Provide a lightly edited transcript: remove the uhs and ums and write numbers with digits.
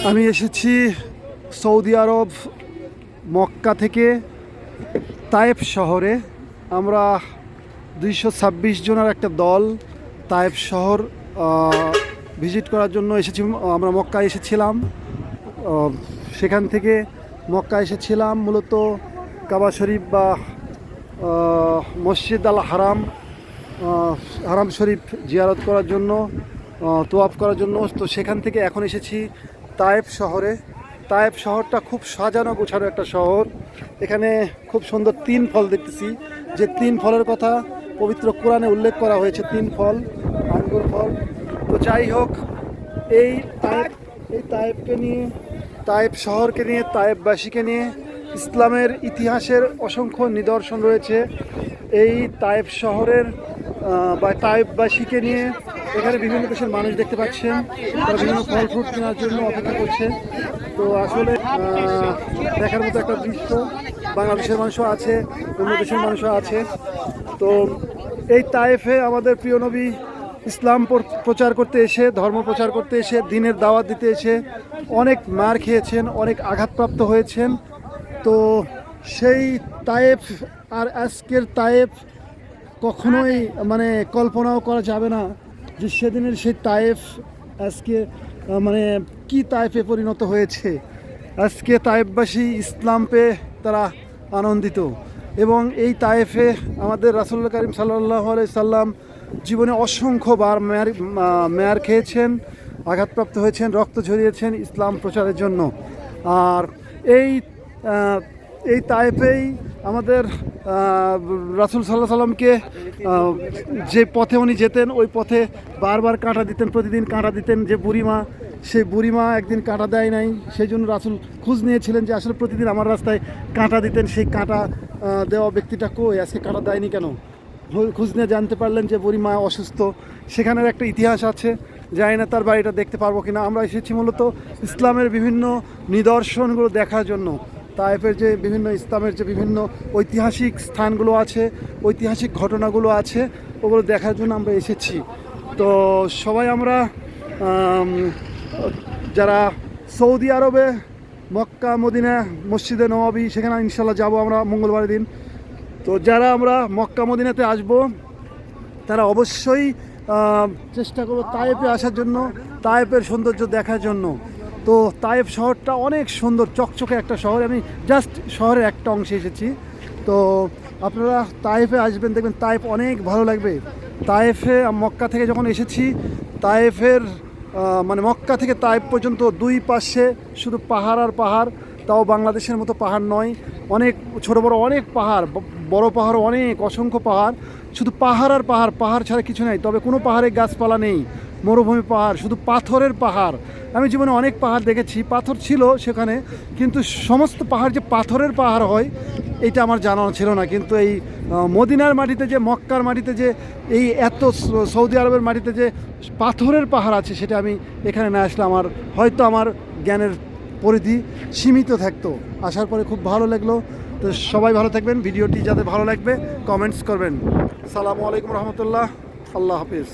আমি এসেছি সৌদি আরব মক্কা থেকে তায়েফ শহরে। আমরা 226 জনের একটা দল তায়েফ শহর ভিজিট করার জন্য এসেছি। আমরা মক্কায় এসেছিলাম, সেখান থেকে মক্কা এসেছিলাম মূলত কাবা শরীফ বা মসজিদ আল হারাম হারাম শরীফ জিয়ারত করার জন্য, তোয়াফ করার জন্য। তো সেখান থেকে এখন এসেছি তায়েফ শহরে। তায়েফ শহরটা খুব সাজানো গোছানো একটা শহর। এখানে খুব সুন্দর 3 ফল দেখতেছি, যে 3 ফলের কথা পবিত্র কোরআনে উল্লেখ করা হয়েছে, 3 ফল, আঙ্গুর ফল। তো যাই হোক, এই তায়েফকে নিয়ে, তায়েফ শহরকে নিয়ে, তায়েফবাসীকে নিয়ে ইসলামের ইতিহাসের অসংখ্য নিদর্শন রয়েছে। এই তায়েফ শহরের বা তায়েফবাসীকে নিয়ে এখানে বিভিন্ন দেশের মানুষ দেখতে পাচ্ছেন, তারা বিভিন্ন ফল ফ্রুট কেনার জন্য অপেক্ষা করছে। তো আসলে দেখার মতো একটা দৃশ্য। বাংলাদেশের মানুষও আছে, অন্য দেশের মানুষও আছে। তো এই তায়েফে আমাদের প্রিয় নবী ইসলাম প্রচার করতে এসে, ধর্ম প্রচার করতে এসে, দ্বীনের দাওয়াত দিতে এসে অনেক মার খেয়েছেন, অনেক আঘাতপ্রাপ্ত হয়েছেন। তো সেই তায়েফ আর আজকের তায়েফ কখনোই মানে কল্পনাও করা যাবে না যে সেদিনের সেই তায়েফ আজকে মানে কি তায়েফে পরিণত হয়েছে। আজকে তায়েফবাসী ইসলাম পেয়ে তারা আনন্দিত। এবং এই তায়েফে আমাদের রাসূলুল্লাহ কারীম সাল্লাল্লাহু আলাইহি সাল্লাম জীবনে অসংখ্যবার মেয়ার খেয়েছেন, আঘাতপ্রাপ্ত হয়েছেন, রক্ত ঝরিয়েছেন ইসলাম প্রচারের জন্য। আর এই তায়েফেই আমাদের রাসূল সাল্লাল্লাহু আলাইহি সাল্লামকে যে পথে উনি যেতেন, ওই পথে বারবার কাঁটা দিতেন, প্রতিদিন কাঁটা দিতেন। যে বুড়িমা, সেই বুড়িমা একদিন কাঁটা দেয় নাই, সেই জন্য রাসূল খোঁজ নিয়েছিলেন যে আসলে প্রতিদিন আমার রাস্তায় কাঁটা দিতেন, সেই কাঁটা দেওয়া ব্যক্তিটা কই, আজকে কাঁটা দেয়নি কেন। খোঁজ নিয়ে জানতে পারলেন যে বুড়িমা অসুস্থ। সেখানের একটা ইতিহাস আছে, জানি না তার বাড়িটা দেখতে পারবো কিনা। আমরা এসেছি মূলত ইসলামের বিভিন্ন নিদর্শনগুলো দেখার জন্য। তায়েফের যে বিভিন্ন ইসলামের যে বিভিন্ন ঐতিহাসিক স্থানগুলো আছে, ঐতিহাসিক ঘটনাগুলো আছে, ওগুলো দেখার জন্য আমরা এসেছি। তো সবাই আমরা যারা সৌদি আরবে মক্কা মদিনা মসজিদে নববী, সেখানে ইনশাল্লাহ যাব আমরা মঙ্গলবার দিন। তো যারা আমরা মক্কা মদিনাতে আসব, তারা অবশ্যই চেষ্টা করবো তায়েফে আসার জন্য, তায়েফের সৌন্দর্য দেখার জন্য। তো তায়েফ শহরটা অনেক সুন্দর, চকচকে একটা শহর। আমি জাস্ট শহরের একটা অংশে এসেছি। তো আপনারা তায়েফে আসবেন, দেখবেন তায়েফ অনেক ভালো লাগবে। তায়েফে মক্কা থেকে যখন এসেছি, তায়েফের মানে মক্কা থেকে তায়েফ পর্যন্ত 2 পাশে শুধু পাহাড় আর পাহাড়। তাও বাংলাদেশের মতো পাহাড় নয়, অনেক ছোট বড় অনেক পাহাড়, বড় পাহাড় অনেক, অসংখ্য পাহাড়। শুধু পাহাড় আর পাহাড়, পাহাড় ছাড়া কিছু নেই। তবে কোনো পাহাড়ে গাছপালা নেই, মরুভূমি পাহাড়, শুধু পাথরের পাহাড়। আমি জীবনে অনেক পাহাড় দেখেছি, পাথর ছিল সেখানে, কিন্তু সমস্ত পাহাড় যে পাথরের পাহাড় হয় এটা আমার জানা ছিল না। কিন্তু এই মদিনার মাটিতে, যে মক্কার মাটিতে, যে এই এত সৌদি আরবের মাটিতে যে পাথরের পাহাড় আছে, সেটা আমি এখানে না আসলে হয়তো আমার জ্ঞানের পরিধি সীমিত থাকতো। আসার পরে খুব ভালো লাগলো। তো সবাই ভালো থাকবেন, ভিডিওটি যাদের ভালো লাগবে কমেন্টস করবেন। আসসালামু আলাইকুম রহমতুল্লাহ, আল্লাহ হাফিজ।